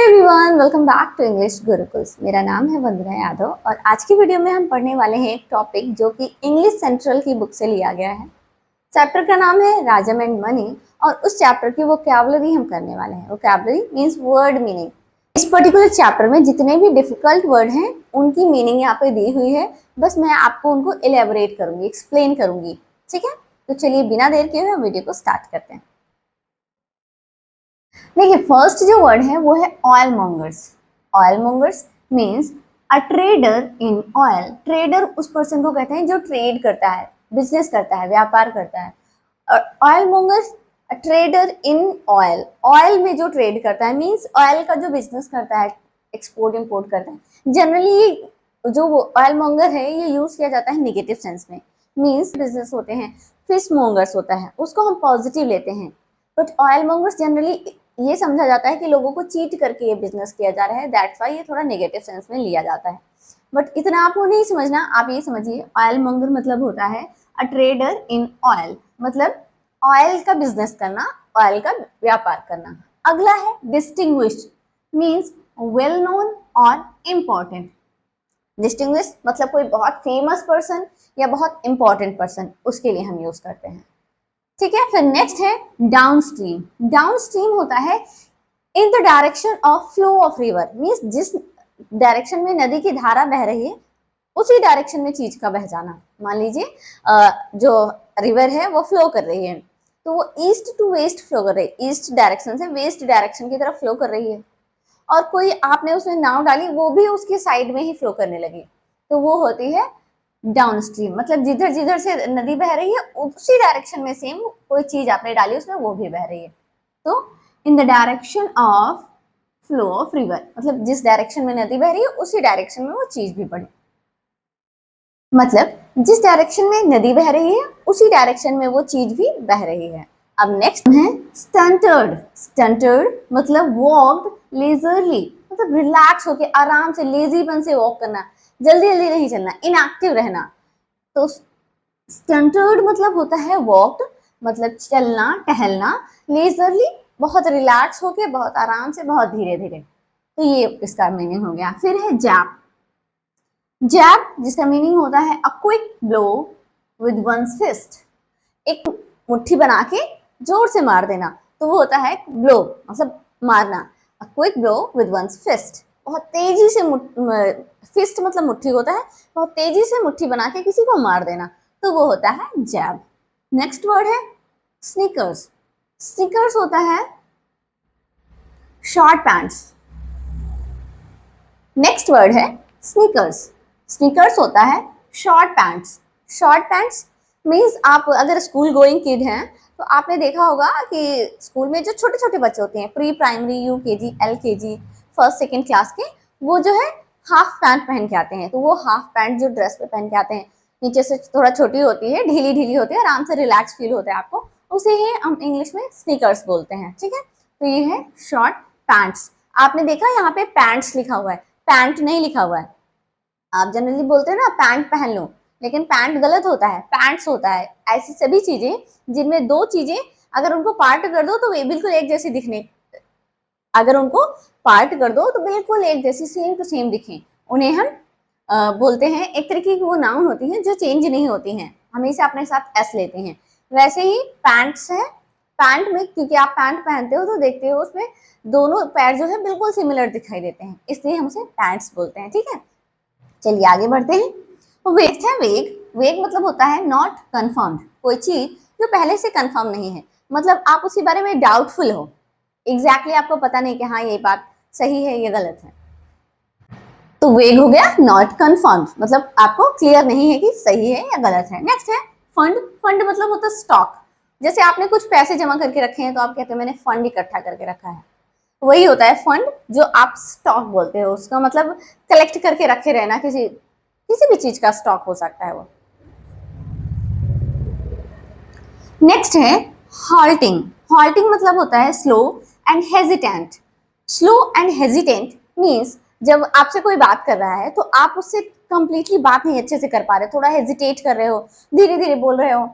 Everyone, welcome back to English Gurukuls. मेरा नाम है वंदना यादव और आज की वीडियो में हम पढ़ने वाले हैं एक टॉपिक जो कि इंग्लिश सेंट्रल की बुक से लिया गया है। चैप्टर का नाम है राजम एंड मनी और उस चैप्टर की वोकैबुलरी हम करने वाले हैं। Vocabulary means word meaning. इस पर्टिकुलर चैप्टर में जितने भी डिफिकल्ट वर्ड हैं उनकी मीनिंग यहाँ पे दी हुई है। बस मैं आपको उनको इलेबोरेट करूंगी, एक्सप्लेन करूंगी। ठीक है, तो चलिए बिना देर किए हुए हम वीडियो को स्टार्ट करते हैं। देखिए, फर्स्ट जो वर्ड है वो है oil mongers. Oil mongers means a trader in oil. Trader उस पर्सन को कहते हैं जो ट्रेड करता है, बिजनेस करता है, व्यापार करता है। और oil mongers a trader in oil. Oil में जो ट्रेड करता है मीन्स ऑयल का जो बिजनेस करता है, एक्सपोर्ट इम्पोर्ट करता है। जनरली ये जो ऑयल मॉन्गर है ये यूज किया जाता है निगेटिव सेंस में। मीन्स बिजनेस होते हैं, फिश मॉन्गर्स होता है, उसको हम पॉजिटिव लेते हैं। बट ऑयल मॉन्गर्स जनरली ये समझा जाता है कि लोगों को चीट करके ये बिजनेस किया जा रहा है, दैट्स वाई ये थोड़ा नेगेटिव सेंस में लिया जाता है। बट इतना आपको नहीं समझना, आप ये समझिए ऑयल मॉन्गर मतलब होता है अ ट्रेडर इन ऑयल, मतलब ऑयल का बिजनेस करना, ऑयल का व्यापार करना। अगला है डिस्टिंग्विश्ड मीन्स वेल नोन और इम्पोर्टेंट। डिस्टिंग्विश मतलब कोई बहुत फेमस पर्सन या बहुत इंपॉर्टेंट पर्सन, उसके लिए हम यूज करते हैं। ठीक है, फिर नेक्स्ट है डाउन स्ट्रीम। डाउन स्ट्रीम होता है in the direction of flow of river, means जिस डायरेक्शन में नदी की धारा बह रही है उसी डायरेक्शन में चीज का बह जाना। मान लीजिए जो रिवर है वो फ्लो कर रही है तो वो ईस्ट टू वेस्ट फ्लो कर रही है, ईस्ट डायरेक्शन से वेस्ट डायरेक्शन की तरफ फ्लो कर रही है। और कोई आपने उसमें नाव डाली, वो भी उसके साइड में ही फ्लो करने लगी, तो वो होती है डाउन स्ट्रीम। मतलब जिधर जिधर से नदी बह रही है उसी डायरेक्शन में सेम कोई चीज आपने डाली उसमें वो भी बह रही है। तो in the direction of flow of river, मतलब जिस डायरेक्शन में नदी बह रही है उसी डायरेक्शन में वो चीज भी बढ़े। मतलब जिस डायरेक्शन में नदी बह रही है उसी डायरेक्शन में वो चीज भी बह रही है। अब नेक्स्ट है स्टंटर्ड। स्टंटर्ड मतलब वॉक्ड लेजरली, मतलब रिलैक्स होके आराम से लेजीपन से वॉक करना, जल्दी जल्दी नहीं चलना, इनएक्टिव रहना। तो स्टंटर्ड मतलब होता है वॉक्ड, मतलब चलना टहलना, लेजरली बहुत रिलैक्स होके, बहुत आराम से, बहुत धीरे धीरे। तो ये इसका मीनिंग हो गया। फिर है जैप। जैप जिसका मीनिंग होता है a quick blow with one's fist. एक मुट्ठी बना के जोर से मार देना, तो वो होता है ब्लो, मतलब मारना। A quick blow with one's fist, बहुत तेजी से फिस्ट मतलब मुट्ठी होता है, बहुत तेजी से मुट्ठी बना के किसी को मार देना, तो वो होता है जैब। नेक्स्ट वर्ड है स्नीकर्स। स्नीकर्स होता है शॉर्ट पैंट्स। नेक्स्ट वर्ड है स्नीकर्स। स्नीकर्स होता है short pants. Short pants means आप अगर स्कूल गोइंग किड हैं तो आपने देखा होगा कि स्कूल में जो छोटे छोटे बच्चे होते हैं, pre primary, UKG, LKG, first second class के, वो जो है हाफ पैंट पहन के आते हैं। तो वो हाफ पैंट जो ड्रेस पे पहन के आते हैं, नीचे से थोड़ा छोटी होती है, ढीली ढीली होती है, आराम से रिलैक्स फील होता है आपको, उसे ही हम इंग्लिश में स्नीकर्स बोलते हैं। ठीक है, तो ये है शॉर्ट पैंट्स। आपने देखा यहाँ पे पैंट्स लिखा हुआ है, पैंट नहीं लिखा हुआ है। आप जनरली बोलते हैं ना पैंट पहन लो, लेकिन पैंट गलत होता है, पैंट्स होता है। ऐसी सभी चीजें जिनमें दो चीजें अगर उनको पार्ट कर दो तो वे बिल्कुल एक जैसी दिखने, अगर उनको पार्ट कर दो तो बिल्कुल एक जैसी, सेम टू सेम दिखें, उन्हें हम बोलते हैं। एक तरीके की वो नाउन होती हैं जो चेंज नहीं होती हैं, हमेशा अपने साथ एस लेते हैं। वैसे ही पैंट्स है, पैंट में क्योंकि आप पैंट पहनते हो तो देखते हो उसमें दोनों पैर जो है बिल्कुल सिमिलर दिखाई देते हैं, इसलिए हम उसे पैंट्स बोलते हैं। ठीक है, चलिए आगे बढ़ते हैं। तो वेग है, वेग। वेग मतलब होता है नॉट कंफर्म्ड, कोई चीज जो पहले से कंफर्म नहीं है, मतलब आप उसी बारे में डाउटफुल हो, एग्जैक्टली आपको पता नहीं कि हाँ ये बात सही है ये गलत है, तो वेग हो गया नॉट कंफर्म्ड, मतलब आपको क्लियर नहीं है कि सही है या गलत है। नेक्स्ट है फंड। फंड मतलब होता है स्टॉक। जैसे आपने कुछ पैसे जमा करके रखे हैं तो आप कहते हैं मैंने फंड इकट्ठा करके रखा है, वही होता है फंड, जो आप स्टॉक बोलते हो। उसका मतलब कलेक्ट करके रखे रहना, किसी किसी भी चीज का स्टॉक हो सकता है वो। नेक्स्ट है हॉल्टिंग। हॉल्टिंग मतलब होता है slow and hesitant. Slow and hesitant means जब आपसे कोई बात कर रहा है तो आप उससे कंप्लीटली बात नहीं अच्छे से कर पा रहे, थोड़ा हेजिटेट कर रहे हो, धीरे धीरे बोल रहे हो,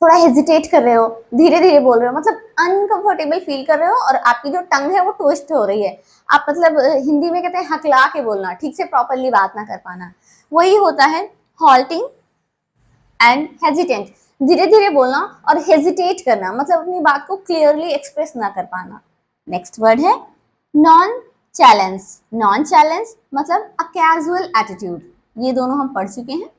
थोड़ा हेजिटेट कर रहे हो, धीरे धीरे बोल रहे हो, मतलब अनकंफर्टेबल फील कर रहे हो और आपकी जो टंग है वो ट्विस्ट हो रही है, आप मतलब हिंदी में कहते हैं हकला के बोलना, ठीक से प्रॉपरली बात ना कर पाना, वही होता है हॉल्टिंग एंड हेजिटेंट। धीरे धीरे बोलना और हेजिटेट करना, मतलब अपनी बात को क्लियरली एक्सप्रेस ना कर पाना। नेक्स्ट वर्ड है नॉन चैलेंज। नॉन चैलेंज मतलब अ कैजुअल एटीट्यूड, ये दोनों हम पढ़ चुके हैं।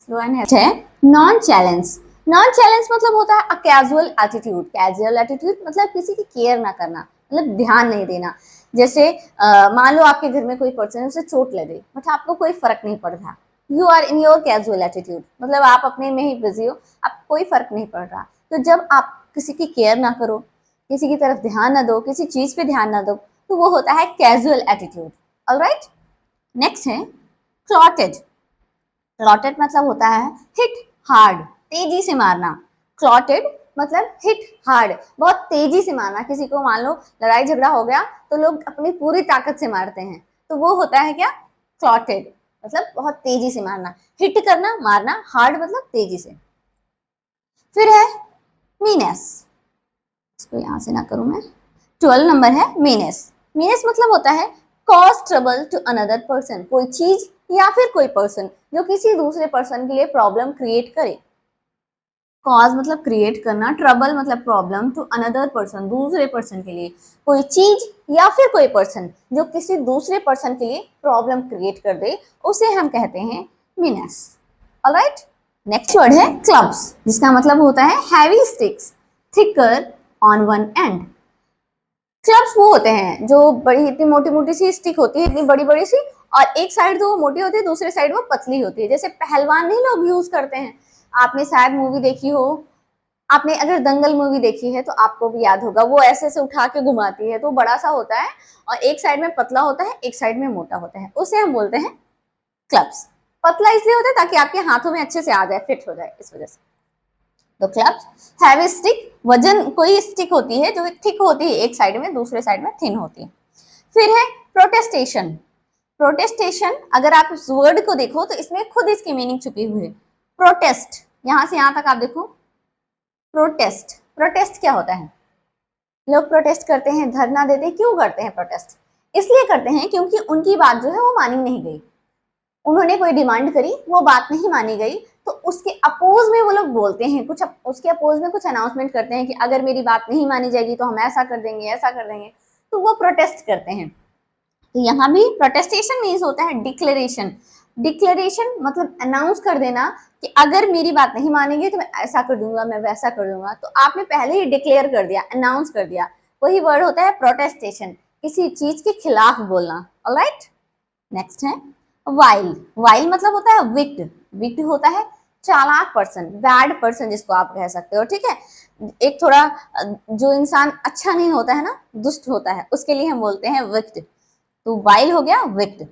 स्लो एंड है नॉन चैलेंज। नॉन चैलेंज मतलब होता है a casual attitude. Casual attitude मतलब किसी की केयर ना करना, मतलब ध्यान नहीं देना। जैसे मान लो आपके घर में कोई पर्सन है, उसे चोट लग गई, मतलब आपको कोई फर्क नहीं पड़ रहा, you are in your casual attitude, मतलब आप अपने में ही बिजी हो, आपको कोई फर्क नहीं पड़ रहा। तो जब आप किसी की केयर ना करो, किसी की तरफ ध्यान ना दो, किसी चीज पे ध्यान ना दो, तो वो होता है कैजुअल एटीट्यूड। ऑलराइट, नेक्स्ट है क्लॉटेड। क्लॉटेड मतलब होता है हिट हार्ड, तेजी से मारना। क्लॉटेड मतलब हिट हार्ड, बहुत तेजी से मारना। किसी को मान लो लड़ाई झगड़ा हो गया तो लोग अपनी पूरी ताकत से मारते हैं, तो वो होता है क्या, क्लॉटेड, मतलब बहुत तेजी से मारना, हिट करना, मारना, हार्ड मतलब तेजी से। फिर है मीनेस, इसको यहां से ना करूं मैं। 12 नंबर है मीनेस। मीनेस मतलब होता है cause trouble to another person, कोई चीज या फिर कोई पर्सन जो किसी दूसरे पर्सन के लिए प्रॉब्लम क्रिएट करे। कॉज मतलब क्रिएट करना, ट्रबल मतलब प्रॉब्लम, टू अनदर पर्सन दूसरे पर्सन के लिए, कोई चीज या फिर कोई पर्सन जो किसी दूसरे पर्सन के लिए प्रॉब्लम क्रिएट कर दे, उसे हम कहते हैं मीनेस। ऑलराइट, नेक्स्ट वर्ड है क्लब्स, जिसका मतलब होता है heavy sticks thicker on one and. Clubs वो होते हैं जो बड़ी इतनी मोटी मोटी सी स्टिक होती है, इतनी बड़ी बड़ी सी, और एक साइड तो वो मोटी होती है, दूसरी साइड वो पतली होती है, जैसे पहलवान नहीं लोग यूज करते हैं। आपने शायद मूवी देखी हो, आपने अगर दंगल मूवी देखी है तो आपको भी याद होगा, वो ऐसे से उठा के घुमाती है, तो बड़ा सा होता है और एक साइड में पतला होता है, एक साइड में मोटा होता है, उसे हम बोलते हैं क्लब्स। पतला इसलिए होता है ताकि आपके हाथों में अच्छे से आ जाए, फिट हो जाए, इस वजह से। तो क्लब्स हैवी स्टिक, वजन कोई स्टिक होती है जो थिक होती है एक साइड में, दूसरे साइड में थिन होती है। फिर है प्रोटेस्टेशन। प्रोटेस्टेशन अगर आप इस वर्ड को देखो तो इसमें खुद इसकी मीनिंग छुपी हुई है। प्रोटेस्ट, यहां से यहां तक आप देखो, प्रोटेस्ट। प्रोटेस्ट क्या होता है, लोग प्रोटेस्ट करते हैं, धरना देते हैं, क्यों करते हैं प्रोटेस्ट, इसलिए करते हैं क्योंकि उनकी बात जो है वो मानी नहीं गई, उन्होंने कोई डिमांड करी, वो बात नहीं मानी गई, तो उसके अपोज में वो लोग बोलते हैं कुछ, उसके अपोज में कुछ अनाउंसमेंट करते हैं कि अगर मेरी बात नहीं मानी जाएगी तो हम ऐसा कर देंगे, ऐसा कर देंगे, तो वो प्रोटेस्ट करते हैं। तो यहाँ भी प्रोटेस्टेशन मीन्स होता है डिक्लेरेशन। डिक्लेरेशन मतलब अनाउंस कर देना कि अगर मेरी बात नहीं मानेंगे तो मैं ऐसा कर दूंगा, मैं वैसा कर दूंगा, तो आपने पहले ही डिक्लेयर कर दिया, अनाउंस कर दिया, वही वर्ड होता है प्रोटेस्टेशन, किसी चीज के खिलाफ बोलना। ऑलराइट, नेक्स्ट है वाइल। वाइल मतलब होता है विक्ड। विक्ड होता है चालाक पर्सन, बैड पर्सन जिसको आप कह सकते हो, ठीक है, एक थोड़ा जो इंसान अच्छा नहीं होता है ना, दुष्ट होता है, उसके लिए हम बोलते हैं विक्ड। तो वाइल हो गया विक्ड।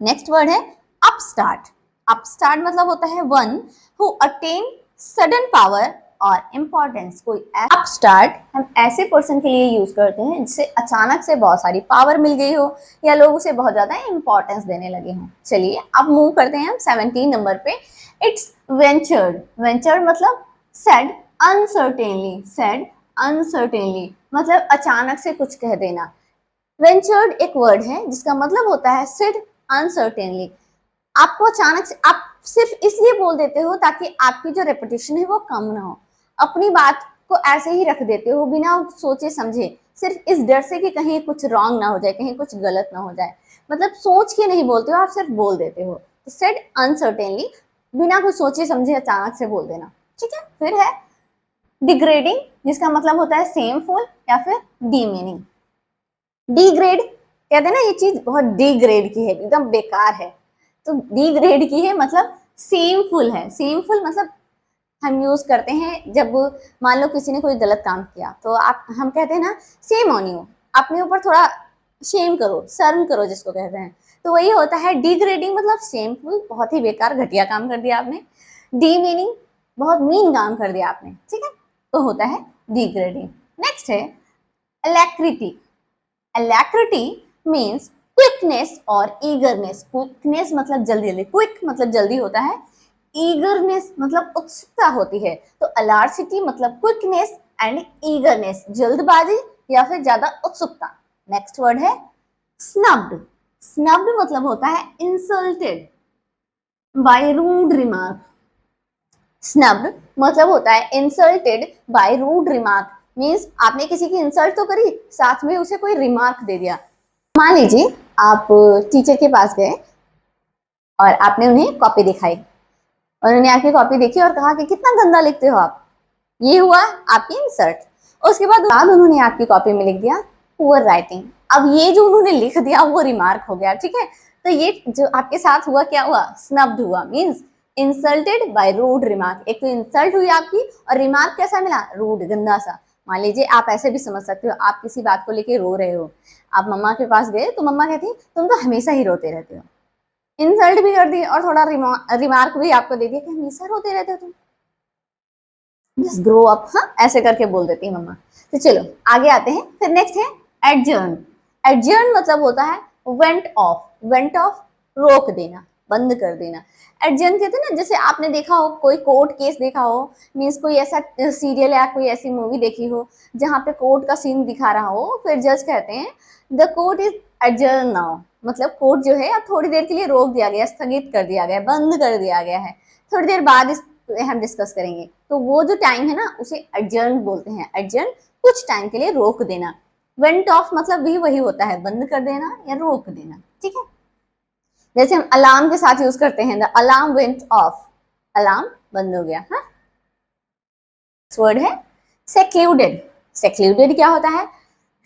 नेक्स्ट वर्ड है अपस्टार्ट। अपस्टार्ट मतलब होता है one who attain sudden power और इंपॉर्टेंस। कोई अपस्टार्ट हम ऐसे पर्सन के लिए यूज करते हैं जिसे अचानक से बहुत सारी पावर मिल गई हो या लोग उसे बहुत ज्यादा इंपॉर्टेंस देने लगे हों। चलिए अब मूव करते हैं हम 17 नंबर पे। It's ventured. वेंचर्ड मतलब सेड अनसर्टेनली। सेड अनसर्टेनली मतलब अचानक से कुछ कह देना। वेंचर्ड एक वर्ड है जिसका मतलब होता है सिड अनसर्टेनली। आपको अचानक से, आप सिर्फ इसलिए बोल देते हो ताकि आपकी जो रेपुटेशन है वो कम ना हो, अपनी बात को ऐसे ही रख देते हो बिना सोचे समझे, सिर्फ इस डर से कि कहीं कुछ रॉन्ग ना हो जाए, कहीं कुछ गलत ना हो जाए, मतलब सोच के नहीं बोलते हो, आप सिर्फ बोल देते हो। सिड अनसर्टेनली, बिना कुछ सोचे समझे अचानक से बोल देना, ठीक है। फिर है डिग्रेडिंग, जिसका मतलब होता है सेमफुल या फिर डीमीनिंग। डी ग्रेड कहते हैं ना, ये चीज बहुत डी ग्रेड की है, एकदम बेकार है, तो डी ग्रेड की है मतलब सेमफुल है। सेमफुल मतलब हम यूज करते हैं जब मान लो किसी ने कोई गलत काम किया तो आप, हम कहते हैं ना सेम ऑन यू, अपने ऊपर थोड़ा शेम करो, शर्म करो जिसको कहते हैं, तो वही होता है डिग्रेडिंग मतलब सेमफुल, बहुत ही बेकार घटिया काम कर दिया आपने। डी मीनिंग बहुत मीन काम कर दिया आपने, ठीक है, तो होता है डिग्रेडिंग। नेक्स्ट है अलैक्रिटी। Alacrity means quickness और eagerness। quickness मतलब जल्दी जल्दी, quick मतलब जल्दी होता है, ईगरनेस मतलब उत्सुकता होती है, तो अलार्सिटी मतलब क्विकनेस एंड ईगरनेस, जल्दबाजी या फिर ज्यादा उत्सुकता। नेक्स्ट वर्ड है स्नब्ड। स्नब्ड मतलब होता है insulted by rude remark. Snubbed मतलब होता है insulted by rude remark, means आपने किसी की इंसल्ट तो करी, साथ में उसे कोई रिमार्क दे दिया। मान लीजिए आप टीचर के पास गए और आपने उन्हें कॉपी दिखाई, उन्होंने आपकी कॉपी देखी और कहा कि कितना गंदा लिखते हो आप, ये हुआ आपकी इंसल्ट। उसके बाद उन्होंने आपकी कॉपी में लिख दिया पुअर राइटिंग। अब ये जो उन्होंने लिख दिया वो रिमार्क हो गया, ठीक है। तो ये जो आपके साथ हुआ क्या हुआ, स्नब्ड हुआ, means insulted by rude remark. एक तो इंसल्ट हुई आपकी और रिमार्क कैसा मिला, रूड, गंदा सा। मान लीजिए आप ऐसे भी समझ सकते हो, आप किसी बात को लेके रो रहे हो, आप मम्मा के पास गए तो मम्मा कहती तुम तो हमेशा ही रोते रहते हो, इंसल्ट भी कर दी और थोड़ा रिमार्क भी आपको दे दिया कि हमेशा रोते रहते हो तुम, जस्ट ग्रो अप, हाँ ऐसे करके बोल देती है मम्मा। तो चलो आगे आते हैं, फिर नेक्स्ट है एडजर्न। एडजर्न मतलब होता है वेंट ऑफ। वेंट ऑफ रोक देना, बंद कर देना। एडजर्न कहते हैं ना, जैसे आपने देखा हो कोई कोर्ट केस देखा हो, मीन्स कोई ऐसा सीरियल या कोई ऐसी मूवी देखी हो जहाँ पे कोर्ट का सीन दिखा रहा हो, फिर जज कहते हैं the court is adjourn now, मतलब कोर्ट जो है अब थोड़ी देर के लिए रोक दिया गया, स्थगित कर दिया गया, बंद कर दिया गया है, थोड़ी देर बाद इस हम डिस्कस करेंगे। तो वो जो टाइम है ना उसे एडजर्न बोलते हैं। एडजर्न कुछ टाइम के लिए रोक देना। वेंट ऑफ मतलब भी वही होता है, बंद कर देना या रोक देना, ठीक है। जैसे हम अलार्म के साथ यूज करते हैं, the alarm went of, alarm बंद हो गया। हाँ, वर्ड है सेक्लूडेड। सेक्लूडेड क्या होता है,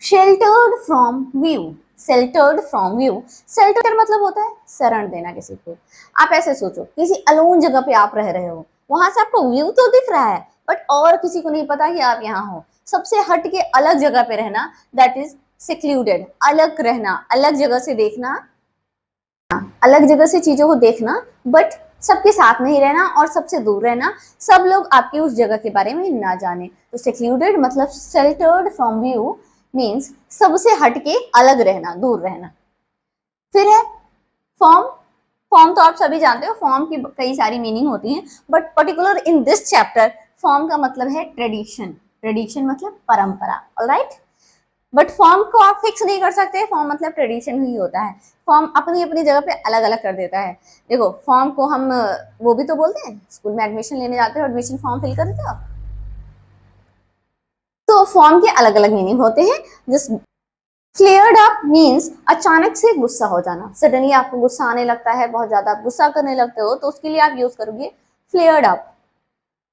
sheltered from view. Sheltered from view, shelter मतलब होता है शरण देना किसी को। आप ऐसे सोचो किसी अलोन जगह पे आप रह रहे हो, वहां से आपको व्यू तो दिख रहा है बट और किसी को नहीं पता कि आप यहाँ हो, सबसे हट के अलग जगह पे रहना, दैट इज सेक्लूडेड। अलग रहना, अलग जगह से देखना, अलग जगह से चीजों को देखना, बट सबके साथ नहीं रहना और सबसे दूर रहना, सब लोग आपकी उस जगह के बारे में ना जाने। तो सेक्लूडेड मतलब शेल्टर्ड फ्रॉम व्यू, मीन्स सबसे हटके अलग रहना, दूर रहना। फिर है फॉर्म। फॉर्म तो आप सभी जानते हो, फॉर्म की कई सारी मीनिंग होती हैं, but particular in this chapter form का मतलब है ट्रेडिशन। ट्रेडिशन मतलब परंपरा, ऑलराइट। बट फॉर्म को आप फिक्स नहीं कर सकते, फॉर्म मतलब ट्रेडिशन ही होता है। फॉर्म अपनी अपनी जगह पे अलग अलग कर देता है। देखो फॉर्म को हम वो भी तो बोलते हैं, स्कूल में एडमिशन लेने जाते हो, एडमिशन फॉर्म फिल कर देते हो, तो फॉर्म के अलग अलग मीनिंग होते हैं। जस्ट फ्लेयर्ड अप मीन्स अचानक से गुस्सा हो जाना, सडनली आपको गुस्सा आने लगता है, बहुत ज्यादा गुस्सा करने लगते हो, तो उसके लिए आप यूज करोगे flared up.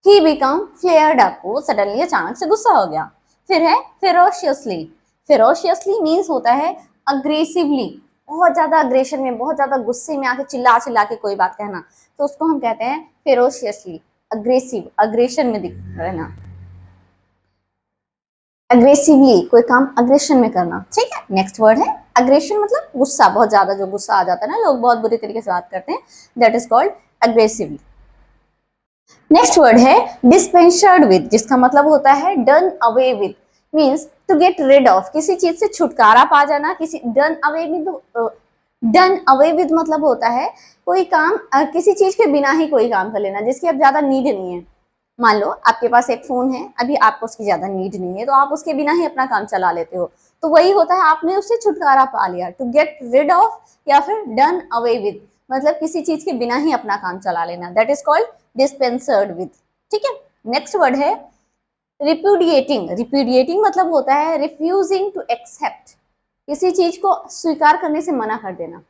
He become flared up, वो सडनली अचानक से गुस्सा हो गया। फिर है फेरोशियसली। फेरोशियसली मीन्स होता है अग्रेसिवली, बहुत ज्यादा अग्रेशन में, बहुत ज्यादा गुस्से में आके चिल्ला चिल्ला के कोई बात कहना, तो उसको हम कहते हैं फेरोशियसली, अग्रेसिव, अग्रेशन में दिख रहना, अग्रेसिवली कोई काम अग्रेशन में करना, ठीक है। नेक्स्ट वर्ड है अग्रेशन मतलब गुस्सा, बहुत ज्यादा जो गुस्सा आ जाता है ना, लोग बहुत बुरी तरीके से बात करते हैं, that is called aggressively. Next word है डिस्पेंसर्ड विद, जिसका मतलब होता है done away with, means to get rid of, किसी चीज से छुटकारा पा जाना, किसी done away with. Done away with मतलब होता है कोई काम किसी चीज के बिना ही कोई काम कर लेना जिसकी अब ज्यादा नीड नहीं है। मान लो आपके पास एक फोन है, अभी आपको उसकी ज्यादा नीड नहीं है, तो आप उसके बिना ही अपना काम चला लेते हो, तो वही होता है आपने उससे छुटकारा पा लिया, टू गेट रिड ऑफ या फिर डन अवे विद, मतलब किसी चीज के बिना ही अपना काम चला लेना, दैट इज कॉल्ड डिस्पेंसर्ड विद, ठीक है। नेक्स्ट वर्ड है रिप्यूडिएटिंग। रिप्यूडिएटिंग मतलब होता है रिफ्यूजिंग टू एक्सेप्ट, किसी चीज को स्वीकार करने से मना कर देना।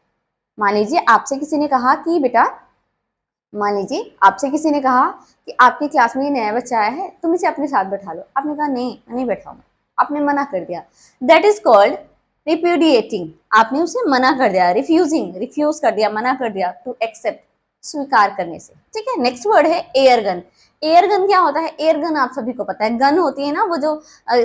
मान लीजिए आपसे किसी ने कहा कि बेटा, मान लीजिए आपसे किसी ने कहा कि आपकी क्लास में ये नया बच्चा आया है, तुम इसे अपने साथ बैठा लो, आपने कहा नहीं मैं नहीं बैठाऊंगा, आपने मना कर दिया, दैट इज कॉल्ड रिप्यूडिएटिंग। आपने उसे मना कर दिया, रिफ्यूजिंग, रिफ्यूज कर दिया, मना कर दिया, टू एक्सेप्ट स्वीकार करने से, ठीक है। नेक्स्ट वर्ड है एयर गन। एयर गन क्या होता है, एयर गन आप सभी को पता है, गन होती है ना वो जो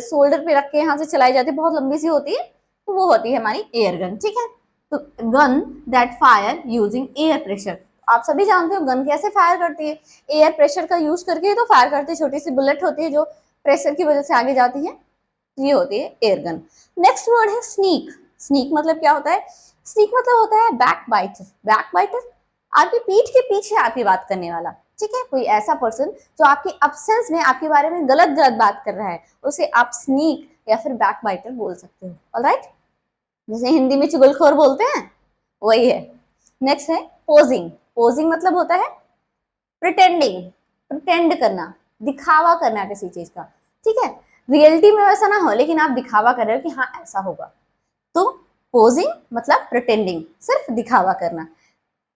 शोल्डर पे रख के यहाँ से चलाई जाती है, बहुत लंबी सी होती है, तो वो होती है हमारी एयर गन, ठीक है। तो gun that fire using air pressure, आप सभी जानते हो गन कैसे फायर करती है, एयर प्रेशर का यूज करके तो फायर करती है, छोटी सी बुलेट होती है जो प्रेशर की वजह से आगे जाती है, ये होती है एयर गन। नेक्स्ट वर्ड है स्नीक। स्नीक मतलब क्या होता है, स्नीक मतलब होता है बैक बाइटर। बैक बाइटर आपकी पीठ के पीछे आपकी बात करने वाला, ठीक है, कोई ऐसा पर्सन जो आपके अब्सेंस में आपके बारे में गलत गलत बात कर रहा है, उसे आप स्नीक या फिर बैकबाइटर बोल सकते हो। ऑलराइट, जैसे हिंदी में चुगलखोर बोलते हैं, वही है। नेक्स्ट है पोजिंग। पोजिंग मतलब होता है प्रिटेंडिंग, प्रिटेंड करना, दिखावा करना किसी चीज का, ठीक है। रियलिटी में वैसा ना हो, लेकिन आप दिखावा कर रहे हो कि हाँ ऐसा होगा, तो पोजिंग मतलब प्रिटेंडिंग, सिर्फ दिखावा करना।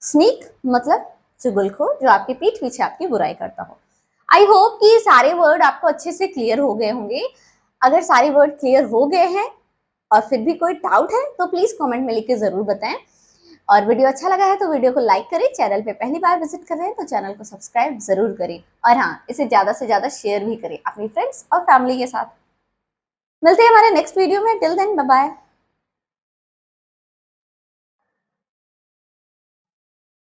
स्नीक मतलब चुगलखोर, जो आपके पीठ पीछे आपकी बुराई करता हो। आई होप कि सारे वर्ड आपको अच्छे से क्लियर हो गए होंगे। अगर सारे वर्ड क्लियर हो गए हैं और फिर भी कोई डाउट है तो प्लीज कमेंट में लिख के जरूर बताएं। और वीडियो अच्छा लगा है तो वीडियो को लाइक करें, चैनल पे पहली बार विजिट कर रहे हैं तो चैनल को सब्सक्राइब जरूर करें, और हाँ, इसे ज्यादा से ज्यादा शेयर भी करें अपनी फ्रेंड्स और फैमिली के साथ। मिलते हैं हमारे नेक्स्ट वीडियो में, टिल देन बाय बाय।